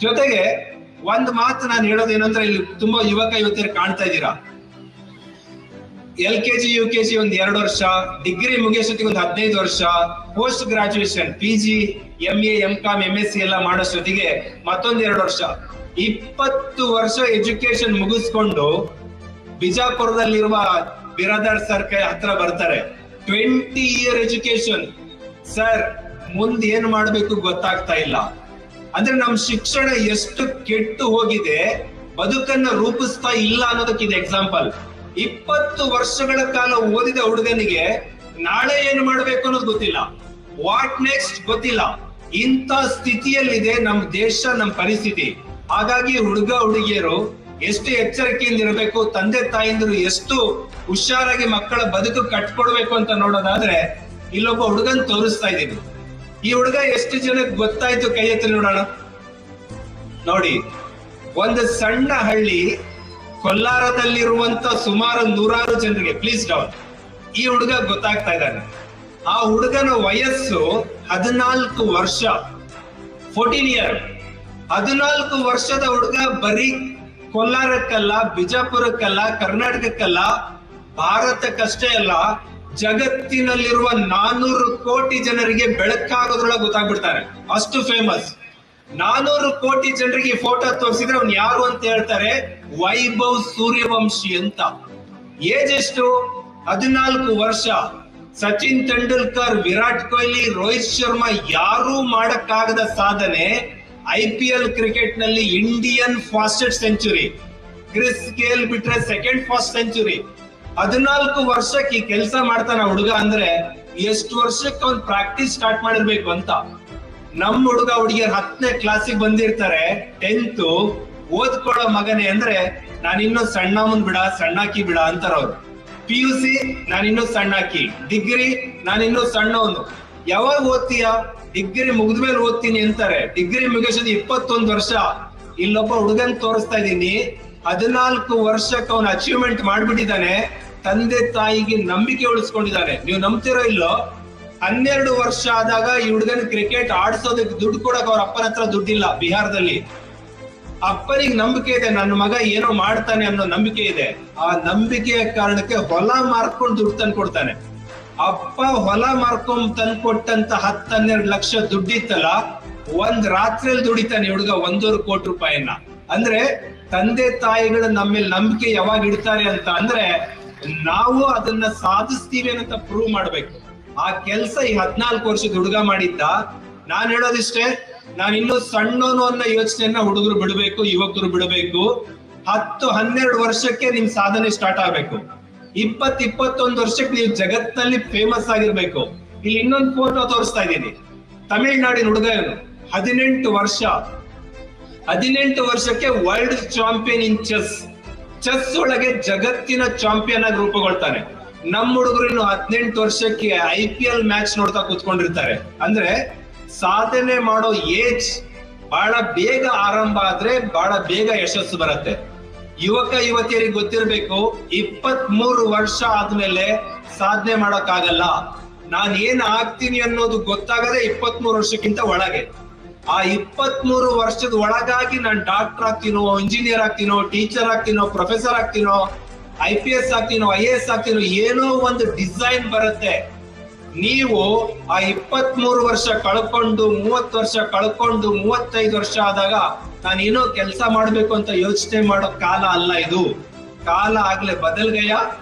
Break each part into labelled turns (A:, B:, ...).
A: ಜೊತೆಗೆ ಒಂದ್ ಮಾತು ನಾನು ಹೇಳೋದೇನಂದ್ರೆ, ಇಲ್ಲಿ ತುಂಬಾ ಯುವಕ ಯುವತಿಯರು ಕಾಣ್ತಾ ಇದ್ದೀರಾ, LKG UKG ಒಂದ್ 2 ವರ್ಷ, ಡಿಗ್ರಿ ಮುಗಿಯೋಷ್ಟೊತ್ತಿಗೆ ಒಂದು 15 ವರ್ಷ, post graduation PG MA MCOM MSc ಎಲ್ಲ ಮಾಡೋಷ್ಟೊತ್ತಿಗೆ ಮತ್ತೊಂದ್ 2 ವರ್ಷ, 20 ವರ್ಷ ಎಜುಕೇಶನ್ ಮುಗಿಸ್ಕೊಂಡು ಬಿಜಾಪುರದಲ್ಲಿರುವ ಬಿರಾದಾರ್ ಸರ್ ಕೈ ಹತ್ರ ಬರ್ತಾರೆ. 20 year ಎಜುಕೇಶನ್ ಸರ್, ಮುಂದೆ ಏನ್ ಮಾಡ್ಬೇಕು ಗೊತ್ತಾಗ್ತಾ ಇಲ್ಲ. ಅಂದ್ರೆ ನಮ್ ಶಿಕ್ಷಣ ಎಷ್ಟು ಕೆಟ್ಟು ಹೋಗಿದೆ, ಬದುಕನ್ನ ರೂಪಿಸ್ತಾ ಇಲ್ಲ ಅನ್ನೋದಕ್ಕೆ ಇದು ಎಕ್ಸಾಂಪಲ್. 20 ವರ್ಷಗಳ ಕಾಲ ಓದಿದ ಹುಡುಗನಿಗೆ ನಾಳೆ ಏನ್ ಮಾಡ್ಬೇಕು ಅನ್ನೋದು ಗೊತ್ತಿಲ್ಲ, ವಾಟ್ ನೆಕ್ಸ್ಟ್ ಗೊತ್ತಿಲ್ಲ. ಇಂಥ ಸ್ಥಿತಿಯಲ್ಲಿದೆ ನಮ್ ದೇಶ, ನಮ್ ಪರಿಸ್ಥಿತಿ. ಹಾಗಾಗಿ ಹುಡುಗ ಹುಡುಗಿಯರು ಎಷ್ಟು ಎಚ್ಚರಿಕೆಯಿಂದ ಇರಬೇಕು, ತಂದೆ ತಾಯಿಂದರು ಎಷ್ಟು ಹುಷಾರಾಗಿ ಮಕ್ಕಳ ಬದುಕು ಕಟ್ಕೊಡ್ಬೇಕು ಅಂತ ನೋಡೋದಾದ್ರೆ, ಇಲ್ಲೊಬ್ಬ ಹುಡುಗನ್ ತೋರಿಸ್ತಾ ಇದ್ದೀನಿ. ಈ ಹುಡುಗ ಎಷ್ಟು ಜನಕ್ಕೆ ಗೊತ್ತಾಯ್ತು? ಕೈ ಎತ್ತಿ ನೋಡೋಣ. ನೋಡಿ, ಒಂದು ಸಣ್ಣ ಹಳ್ಳಿ ಕೊಲ್ಲಾರದಲ್ಲಿರುವಂತ ಸುಮಾರು 100 ಜನರಿಗೆ, ಪ್ಲೀಸ್ ಡೌನ್, ಈ ಹುಡುಗ ಗೊತ್ತಾಗ್ತಾ ಇದ್ದಾನೆ. ಆ ಹುಡುಗನ ವಯಸ್ಸು 14 ವರ್ಷ, 14 year. 14 ವರ್ಷದ ಹುಡುಗ ಬರೀ ಕೊಲ್ಲಾರಕ್ಕಲ್ಲ, ಬಿಜಾಪುರಕ್ಕಲ್ಲ, ಕರ್ನಾಟಕಕ್ಕಲ್ಲ, ಭಾರತಕ್ಕಷ್ಟೇ ಅಲ್ಲ, ಜಗತ್ತಿನಲ್ಲಿರುವ 400 ಕೋಟಿ ಜನರಿಗೆ ಬೆಳಕಾಗೋದ್ರೊಳಗೆ ಗೊತ್ತಾಗ್ಬಿಡ್ತಾರೆ. ಅಷ್ಟು ಫೇಮಸ್. 400 ಕೋಟಿ ಜನರಿಗೆ ಈ ಫೋಟೋ ತೋರಿಸಿದ್ರೆ ಅವ್ನು ಯಾರು ಅಂತ ಹೇಳ್ತಾರೆ, ವೈಭವ್ ಸೂರ್ಯವಂಶಿ ಅಂತ. ಏಜ್ ಎಷ್ಟು? 14 ವರ್ಷ. ಸಚಿನ್ ತೆಂಡೂಲ್ಕರ್, ವಿರಾಟ್ ಕೊಹ್ಲಿ, ರೋಹಿತ್ ಶರ್ಮಾ ಯಾರೂ ಮಾಡಕ್ಕಾಗದ ಸಾಧನೆ IPL ಕ್ರಿಕೆಟ್ ನಲ್ಲಿ Indian fastest century. Chris Gayle ಬಿಟ್ರೆ ಸೆಕೆಂಡ್ ಫಾಸ್ಟ್ ಸೆಂಚುರಿ. 14 ವರ್ಷಕ್ಕೆ ಈ ಕೆಲಸ ಮಾಡ್ತಾನ ಹುಡುಗ ಅಂದ್ರೆ ಎಷ್ಟು ವರ್ಷಕ್ಕೆ ಅವ್ನ್ ಪ್ರಾಕ್ಟೀಸ್ ಸ್ಟಾರ್ಟ್ ಮಾಡಿರ್ಬೇಕು ಅಂತ. ನಮ್ ಹುಡುಗ ಹುಡುಗಿಯರ್ 10ನೇ ಕ್ಲಾಸಿಗೆ ಬಂದಿರ್ತಾರೆ, 10th ಓದ್ಕೊಳ್ಳೋ ಮಗನೇ ಅಂದ್ರೆ ನಾನಿನ್ನೂ ಸಣ್ಣವನ್ ಬಿಡ, ಸಣ್ಣಾಕಿ ಬಿಡ ಅಂತಾರ ಅವ್ರು. PUC ನಾನಿನ್ನೂ ಸಣ್ಣಾಕಿ, ಡಿಗ್ರಿ ನಾನಿನ್ನೂ ಸಣ್ಣವನು. ಯಾವಾಗ ಓದ್ತೀಯ? ಡಿಗ್ರಿ ಮುಗಿದ್ಮೇಲೆ ಓದ್ತೀನಿ ಅಂತಾರೆ. ಡಿಗ್ರಿ ಮುಗಿಸೋದು 21 ವರ್ಷ. ಇಲ್ಲೊಬ್ಬ ಹುಡುಗನ್ ತೋರಿಸ್ತಾ ಇದ್ದೀನಿ, 14 ವರ್ಷಕ್ಕೆ ಅವನು ಅಚೀವ್ಮೆಂಟ್ ಮಾಡ್ಬಿಟ್ಟಿದ್ದಾನೆ. ತಂದೆ ತಾಯಿಗೆ ನಂಬಿಕೆ ಉಳಿಸ್ಕೊಂಡಿದ್ದಾನೆ. ನೀವು ನಂಬ್ತಿರೋ ಇಲ್ಲೋ, 12 ವರ್ಷ ಆದಾಗ ಈ ಹುಡುಗನ್ ಕ್ರಿಕೆಟ್ ಆಡ್ಸೋದಕ್ಕೆ ದುಡ್ಡು ಕೊಡಕ್ ಅವ್ರ ಅಪ್ಪನ ಹತ್ರ ದುಡ್ಡಿಲ್ಲ ಬಿಹಾರದಲ್ಲಿ. ಅಪ್ಪನಿಗೆ ನಂಬಿಕೆ ಇದೆ, ನನ್ನ ಮಗ ಏನೋ ಮಾಡ್ತಾನೆ ಅನ್ನೋ ನಂಬಿಕೆ ಇದೆ. ಆ ನಂಬಿಕೆಯ ಕಾರಣಕ್ಕೆ ಹೊಲ ಮಾರ್ಕೊಂಡು ದುಡ್ಡು ತಂದು ಕೊಡ್ತಾನೆ. ಅಪ್ಪ ಹೊಲ ಮಾರ್ಕೊಂಡ್ ತಂದು ಕೊಟ್ಟಂತ 10-12 ಲಕ್ಷ ದುಡ್ಡಿತ್ತಲ್ಲ, ಒಂದ್ ರಾತ್ರಿಯಲ್ಲಿ ದುಡಿತಾನೆ ಹುಡುಗ 1.5 ಕೋಟಿ ರೂಪಾಯಿನ. ಅಂದ್ರೆ ತಂದೆ ತಾಯಿಗಳು ನಮ್ಮ ಮೇಲೆ ನಂಬಿಕೆ ಯಾವಾಗ ಇಡ್ತಾರೆ ಅಂತ ಅಂದ್ರೆ ನಾವು ಅದನ್ನ ಸಾಧಿಸ್ತೀವಿ ಅಂತ ಪ್ರೂವ್ ಮಾಡ್ಬೇಕು. ಆ ಕೆಲ್ಸ ಈ 14 ವರ್ಷದ ಹುಡುಗ ಮಾಡಿದ್ದ. ನಾನ್ ಹೇಳೋದಿಷ್ಟೇ, ನಾನು ಇನ್ನೂ ಸಣ್ಣನು ಅನ್ನೋ ಯೋಚನೆಯನ್ನ ಹುಡುಗರು ಬಿಡಬೇಕು, ಯುವಕರು ಬಿಡಬೇಕು. 10-12 ವರ್ಷಕ್ಕೆ ನಿಮ್ ಸಾಧನೆ ಸ್ಟಾರ್ಟ್ ಆಗ್ಬೇಕು. 20-21 ವರ್ಷಕ್ಕೆ ನೀವು ಜಗತ್ತಿನಲ್ಲಿ ಫೇಮಸ್ ಆಗಿರ್ಬೇಕು. ಇಲ್ಲಿ ಇನ್ನೊಂದು ಫೋಟೋ ತೋರಿಸ್ತಾ ಇದ್ದೀನಿ. ತಮಿಳ್ನಾಡಿನ ಹುಡುಗ ಇವನು, 18 ವರ್ಷ. 18 ವರ್ಷಕ್ಕೆ ವರ್ಲ್ಡ್ ಚಾಂಪಿಯನ್ ಇನ್ ಚೆಸ್ ಒಳಗೆ ಜಗತ್ತಿನ ಚಾಂಪಿಯನ್ ಆಗಿ ರೂಪುಗೊಳ್ತಾನೆ. ನಮ್ಮ ಹುಡುಗರು ಇನ್ನು 18 ವರ್ಷಕ್ಕೆ IPL ಮ್ಯಾಚ್ ನೋಡ್ತಾ ಕೂತ್ಕೊಂಡಿರ್ತಾರೆ. ಅಂದ್ರೆ ಸಾಧನೆ ಮಾಡೋ ಏಜ್ ಬಹಳ ಬೇಗ ಆರಂಭ ಆದ್ರೆ ಬಹಳ ಬೇಗ ಯಶಸ್ಸು ಬರುತ್ತೆ. ಯುವಕ ಯುವತಿಯರಿಗೆ ಗೊತ್ತಿರ್ಬೇಕು, 23 ವರ್ಷ ಆದ್ಮೇಲೆ ಸಾಧನೆ ಮಾಡೋಕ್ಕಾಗಲ್ಲ. ನಾನ್ ಏನ್ ಆಗ್ತೀನಿ ಅನ್ನೋದು ಗೊತ್ತಾಗದೆ 23 ವರ್ಷಕ್ಕಿಂತ ಒಳಗೆ. ಆ 23 ವರ್ಷದ ಒಳಗಾಗಿ ನಾನು ಡಾಕ್ಟರ್ ಆಗ್ತೀನೋ, ಇಂಜಿನಿಯರ್ ಆಗ್ತೀನೋ, ಟೀಚರ್ ಆಗ್ತೀನೋ, ಪ್ರೊಫೆಸರ್ ಆಗ್ತೀನೋ, IPS ಆಗ್ತೀನೋ, IAS ಆಗ್ತೀನೋ, ಏನೋ ಒಂದು ಡಿಸೈನ್ ಬರುತ್ತೆ. ನೀವು ಆ 23 ವರ್ಷ ಕಳ್ಕೊಂಡು, 30 ವರ್ಷ ಕಳ್ಕೊಂಡು, 35 ವರ್ಷ ಆದಾಗ ನಾನು ಏನೋ ಕೆಲಸ ಮಾಡ್ಬೇಕು ಅಂತ ಯೋಚನೆ ಮಾಡೋ ಕಾಲ ಅಲ್ಲ ಇದು. ಕಾಲ ಆಗ್ಲೇ ಬದಲ್ಗಯ.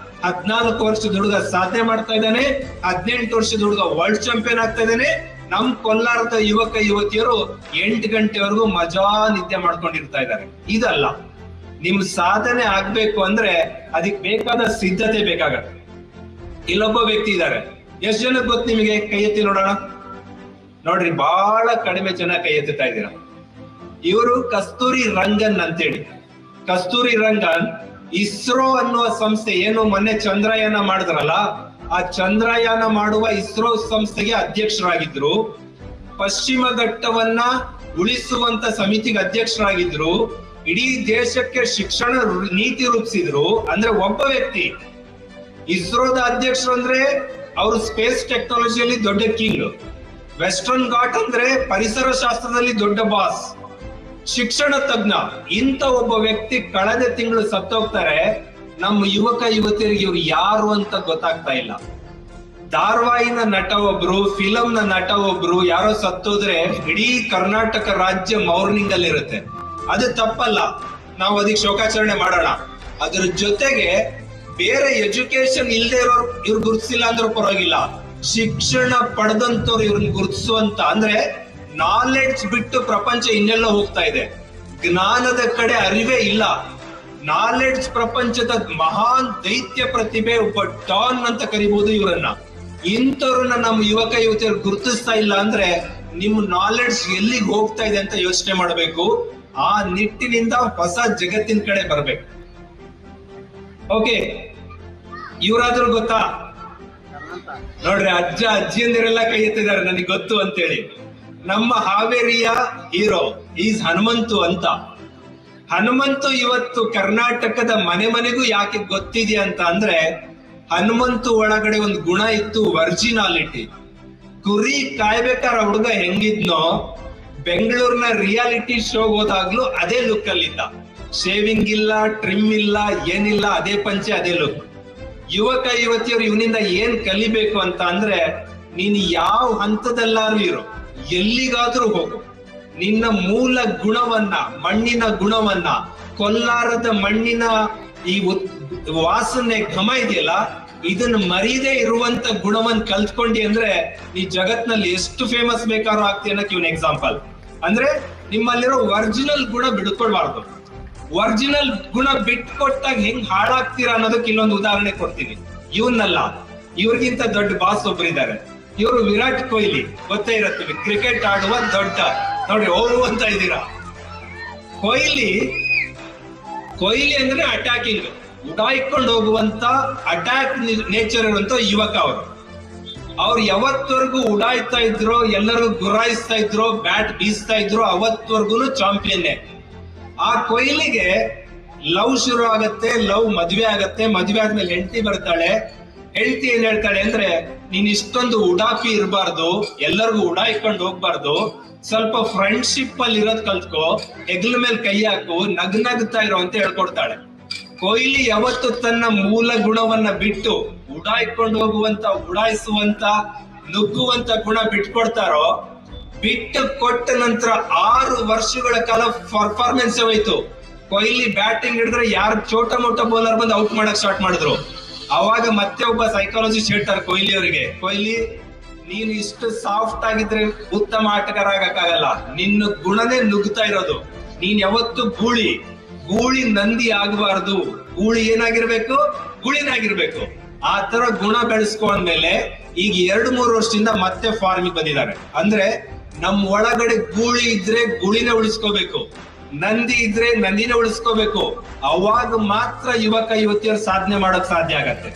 A: 14 ವರ್ಷದ ಹುಡುಗ ಸಾಧನೆ ಮಾಡ್ತಾ ಇದ್ದಾನೆ, 18 ವರ್ಷದ ಹುಡುಗ ವರ್ಲ್ಡ್ ಚಾಂಪಿಯನ್ ಆಗ್ತಾ ಇದ್ದಾನೆ. ನಮ್ ಕೊಲ್ಲಾರದ ಯುವಕ ಯುವತಿಯರು 8 ಗಂಟೆವರೆಗೂ ಮಜಾ ನಿದ್ದೆ ಮಾಡ್ಕೊಂಡಿರ್ತಾ ಇದ್ದಾರೆ. ಇದಲ್ಲ, ನಿಮ್ ಸಾಧನೆ ಆಗ್ಬೇಕು ಅಂದ್ರೆ ಅದಕ್ಕೆ ಬೇಕಾದ ಸಿದ್ಧತೆ ಬೇಕಾಗತ್ತೆ. ಇಲ್ಲೊಬ್ಬ ವ್ಯಕ್ತಿ ಇದ್ದಾರೆ, ಎಷ್ಟು ಜನಕ್ಕೆ ಗೊತ್ತು ನಿಮಗೆ? ಕೈ ಎತ್ತಿ ನೋಡೋಣ. ನೋಡ್ರಿ, ಬಹಳ ಕಡಿಮೆ ಜನ ಕೈ ಎತ್ತುತ್ತಾ ಇದ್ದೀರಾ. ಇವರು ಕಸ್ತೂರಿ ರಂಗನ್ ಅಂತೇಳಿ. ಕಸ್ತೂರಿ ರಂಗನ್ ಇಸ್ರೋ ಅನ್ನುವ ಸಂಸ್ಥೆ, ಏನು ಮೊನ್ನೆ ಚಂದ್ರಯಾನ ಮಾಡಿದ್ರಲ್ಲ, ಆ ಚಂದ್ರಯಾನ ಮಾಡುವ ಇಸ್ರೋ ಸಂಸ್ಥೆಗೆ ಅಧ್ಯಕ್ಷರಾಗಿದ್ರು. ಪಶ್ಚಿಮ ಘಟ್ಟವನ್ನ ಉಳಿಸುವಂತ ಸಮಿತಿಗೆ ಅಧ್ಯಕ್ಷರಾಗಿದ್ರು. ಇಡೀ ದೇಶಕ್ಕೆ ಶಿಕ್ಷಣ ನೀತಿ ರೂಪಿಸಿದ್ರು. ಅಂದ್ರೆ ಒಬ್ಬ ವ್ಯಕ್ತಿ. ಇಸ್ರೋದ ಅಧ್ಯಕ್ಷರು ಅಂದ್ರೆ ಅವರು ಸ್ಪೇಸ್ ಟೆಕ್ನಾಲಜಿಯಲ್ಲಿ ದೊಡ್ಡ ಕಿಂಗ್. ವೆಸ್ಟರ್ನ್ ಘಾಟ್ ಅಂದ್ರೆ ಪರಿಸರ ಶಾಸ್ತ್ರದಲ್ಲಿ ದೊಡ್ಡ ಬಾಸ್. ಶಿಕ್ಷಣ ತಜ್ಞ. ಇಂಥ ಒಬ್ಬ ವ್ಯಕ್ತಿ ಕಳೆದ ತಿಂಗಳು ಸತ್ತೋಗ್ತಾರೆ. ನಮ್ಮ ಯುವಕ ಯುವತಿಯರಿಗೆ ಇವ್ರು ಯಾರು ಅಂತ ಗೊತ್ತಾಗ್ತಾ ಇಲ್ಲ. ಧಾರಾವಾಹಿನ ನಟ ಒಬ್ರು, ಫಿಲಂ ನ ನಟ ಒಬ್ರು ಯಾರೋ ಸತ್ತೋದ್ರೆ ಇಡೀ ಕರ್ನಾಟಕ ರಾಜ್ಯ ಮೌರ್ನಿಂಗ್ ಅಲ್ಲಿ ಇರುತ್ತೆ. ಅದು ತಪ್ಪಲ್ಲ, ನಾವು ಅದಕ್ಕೆ ಶೋಕಾಚರಣೆ ಮಾಡೋಣ. ಅದ್ರ ಜೊತೆಗೆ ಬೇರೆ ಎಜುಕೇಶನ್ ಇಲ್ದೇ ಇರೋರು ಇವ್ರು ಗುರುತಿಸಿಲ್ಲ ಅಂದ್ರೂ ಪರವಾಗಿಲ್ಲ, ಶಿಕ್ಷಣ ಪಡೆದಂತವ್ರು ಇವ್ರನ್ನ ಗುರುತಿಸುವಂತ, ಅಂದ್ರೆ ನಾಲೆಡ್ಜ್ ಬಿಟ್ಟು ಪ್ರಪಂಚ ಇನ್ನೆಲ್ಲ ಹೋಗ್ತಾ ಇದೆ. ಜ್ಞಾನದ ಕಡೆ ಅರಿವೇ ಇಲ್ಲ. ನಾಲೆಡ್ಜ್ ಪ್ರಪಂಚದ ಮಹಾನ್ ದೈತ್ಯ ಪ್ರತಿಭೆ, ಒಬ್ಬ ಡಾನ್ ಅಂತ ಕರಿಬಹುದು ಇವರನ್ನ. ಇಂಥವ್ರನ್ನ ನಮ್ಮ ಯುವಕ ಯುವತಿಯರು ಗುರುತಿಸ್ತಾ ಇಲ್ಲ ಅಂದ್ರೆ ನಿಮ್ಮ ನಾಲೆಡ್ಜ್ ಎಲ್ಲಿಗೆ ಹೋಗ್ತಾ ಇದೆ ಅಂತ ಯೋಚನೆ ಮಾಡಬೇಕು. ಆ ನಿಟ್ಟಿನಿಂದ ಹೊಸ ಜಗತ್ತಿನ ಕಡೆ ಬರ್ಬೇಕು. ಓಕೆ, ಇವ್ರಾದ್ರೂ ಗೊತ್ತಾ? ನೋಡ್ರಿ, ಅಜ್ಜ ಅಜ್ಜಿಯಂದಿರೆಲ್ಲ ಕೈ ಎತ್ತಿದ್ದಾರೆ, ನನಗೆ ಗೊತ್ತು ಅಂತೇಳಿ. ನಮ್ಮ ಹಾವೇರಿಯ ಹೀರೋ ಈಸ್ ಹನುಮಂತು ಅಂತ. ಹನುಮಂತು ಇವತ್ತು ಕರ್ನಾಟಕದ ಮನೆ ಮನೆಗೂ ಯಾಕೆ ಗೊತ್ತಿದೆ ಅಂತ ಅಂದ್ರೆ, ಹನುಮಂತು ಒಳಗಡೆ ಒಂದು ಗುಣ ಇತ್ತು, ವರ್ಜಿನಾಲಿಟಿ. ಕುರಿ ಕಾಯ್ಬೇಕಾರ ಹುಡುಗ ಹೆಂಗಿದ್ನೋ, ಬೆಂಗಳೂರಿನ ರಿಯಾಲಿಟಿ ಶೋಗ್ ಹೋದಾಗ್ಲೂ ಅದೇ ಲುಕ್ ಅಲ್ಲಿದ್ದ. ಶೇವಿಂಗ್ ಇಲ್ಲ, ಟ್ರಿಮ್ ಇಲ್ಲ, ಏನಿಲ್ಲ, ಅದೇ ಪಂಚೆ, ಅದೇ ಲುಕ್. ಯುವಕ ಯುವತಿಯರು ಇವನಿಂದ ಏನ್ ಕಲಿಬೇಕು ಅಂತ ಅಂದ್ರೆ, ನೀನ್ ಯಾವ ಹಂತದಲ್ಲಾದ್ರೂ ಇರೋ, ಎಲ್ಲಿಗಾದ್ರೂ ಹೋಗು, ನಿನ್ನ ಮೂಲ ಗುಣವನ್ನ, ಮಣ್ಣಿನ ಗುಣವನ್ನ, ಕೊಲ್ಲಾರದ ಮಣ್ಣಿನ ಈ ವಾಸನೆ ಘಮ ಇದೆಯಲ್ಲ, ಇದನ್ನ ಮರೀದೇ ಇರುವಂತ ಗುಣವನ್ನ ಕಲ್ತ್ಕೊಂಡಿ ಅಂದ್ರೆ ನೀ ಜಗತ್ನಲ್ಲಿ ಎಷ್ಟು ಫೇಮಸ್ ಬೇಕಾದ್ರೂ ಆಗ್ತಿ ಅನ್ನಕ್ಕೆ ಇವನ್ ಎಕ್ಸಾಂಪಲ್. ಅಂದ್ರೆ ನಿಮ್ಮಲ್ಲಿರೋ ಒರಿಜಿನಲ್ ಗುಣ ಬಿಡ್ಕೊಳ್ಬಾರ್ದು. ಒರಿಜಿನಲ್ ಗುಣ ಬಿಟ್ಕೊಟ್ಟಾಗ ಹೆಂಗ್ ಹಾಳಾಗ್ತೀರಾ ಅನ್ನೋದಕ್ಕೆ ಇನ್ನೊಂದು ಉದಾಹರಣೆ ಕೊಡ್ತೀನಿ. ಇವನ್ನಲ್ಲ, ಇವ್ರಿಗಿಂತ ದೊಡ್ಡ ಬಾಸ್ ಒಬ್ಬರಿದ್ದಾರೆ. ಇವರು ವಿರಾಟ್ ಕೊಹ್ಲಿ, ಗೊತ್ತೇ ಇರತ್ತೀವಿ, ಕ್ರಿಕೆಟ್ ಆಡುವ ದೊಡ್ಡ. ನೋಡಿ, ಓ ಅಂತ ಇದ್ದೀರಾ. ಕೊಹ್ಲಿ ಅಂದ್ರೆ ಅಟ್ಯಾಕಿಂಗ್, ಉಡಾಯಿಕೊಂಡು ಹೋಗುವಂತ ಅಟ್ಯಾಕ್ ನೇಚರ್ ಇರುವಂತ ಯುವಕ ಅವ್ರು ಯಾವತ್ತವರೆಗೂ ಉಡಾಯಿಸ್ತಾ ಇದ್ರು, ಎಲ್ಲರಿಗೂ ಗುರಾಯಿಸ್ತಾ ಇದ್ರು, ಬ್ಯಾಟ್ ಬೀಸ್ತಾ ಇದ್ರು, ಅವತ್ತವರೆಗೂ ಚಾಂಪಿಯನ್ನೇ. ಆ ಕೊಹ್ಲಿಗೆ ಲವ್ ಶುರು ಆಗತ್ತೆ, ಲವ್ ಮದ್ವೆ ಆಗತ್ತೆ, ಮದ್ವೆ ಆದ್ಮೇಲೆ ಹೆಂಡತಿ ಬರ್ತಾಳೆ. ಹೆಂಡತಿ ಏನ್ ಹೇಳ್ತಾಳೆ ಅಂದ್ರೆ, ನೀನ್ ಇಷ್ಟೊಂದು ಉಡಾಪಿ ಇರಬಾರ್ದು, ಎಲ್ಲರಿಗೂ ಉಡಾಯಿಕೊಂಡು ಹೋಗ್ಬಾರ್ದು, ಸ್ವಲ್ಪ ಫ್ರೆಂಡ್ಶಿಪ್ ಅಲ್ಲಿ ಇರೋದ್ ಕಲ್ತ್ಕೋ, ಹೆಗ್ಲ ಮೇಲೆ ಕೈ ಹಾಕು, ನಗ್ನಗ್ತಾ ಇರೋ ಅಂತ ಹೇಳ್ಕೊಡ್ತಾಳೆ. ಕೊಹ್ಲಿ ಯಾವತ್ತು ತನ್ನ ಮೂಲ ಗುಣವನ್ನ ಬಿಟ್ಟು ಉಡಾಯಿಕೊಂಡು ಹೋಗುವಂತ, ಉಡಾಯಿಸುವಂತ, ನುಗ್ಗುವಂತ ಗುಣ ಬಿಟ್ಕೊಡ್ತಾರೋ, ಬಿಟ್ಟು ಕೊಟ್ಟ ನಂತರ 6 ವರ್ಷಗಳ ಕಾಲ ಪರ್ಫಾರ್ಮೆನ್ಸ್ ಹೋಯ್ತು. ಕೊಹ್ಲಿ ಬ್ಯಾಟಿಂಗ್ ಹಿಡಿದ್ರೆ ಯಾರು ಚೋಟ ಮೋಟ ಬೌಲರ್ ಬಂದು ಔಟ್ ಮಾಡಕ್ ಸ್ಟಾರ್ಟ್ ಮಾಡಿದ್ರು. ಅವಾಗ ಮತ್ತೆ ಒಬ್ಬ ಸೈಕಾಲಜಿಸ್ಟ್ ಹೇಳ್ತಾರೆ ಕೊಹ್ಲಿ ಅವರಿಗೆ, ಕೊಹ್ಲಿ ನೀನು ಇಷ್ಟು ಸಾಫ್ಟ್ ಆಗಿದ್ರೆ ಉತ್ತಮ ಆಟಗಾರ ಆಗಕ್ಕಾಗಲ್ಲ, ನಿನ್ನ ಗುಣನೇ ನುಗ್ತಾ ಇರೋದು. ನೀನ್ ಯಾವತ್ತು ಗೂಳಿ ನಂದಿ ಆಗಬಾರ್ದು, ಗೂಳಿ ಏನಾಗಿರ್ಬೇಕು, ಗುಳಿನಾಗಿರ್ಬೇಕು. ಆ ತರ ಗುಣ ಬೆಳೆಸ್ಕೊಂಡ್ಮೇಲೆ ಈಗ 2-3 ವರ್ಷದಿಂದ ಮತ್ತೆ ಫಾರ್ಮಿಗೆ ಬಂದಿದ್ದಾರೆ. ಅಂದ್ರೆ ನಮ್ ಒಳಗಡೆ ಗೂಳಿ ಇದ್ರೆ ಗುಳಿನ ಉಳಿಸ್ಕೋಬೇಕು, ನಂದಿ ಇದ್ರೆ ನಂದಿನ ಉಳಿಸ್ಕೋಬೇಕು. ಅವಾಗ ಮಾತ್ರ ಯುವಕ ಯುವತಿಯರು ಸಾಧನೆ ಮಾಡಕ್ ಸಾಧ್ಯ ಆಗತ್ತೆ.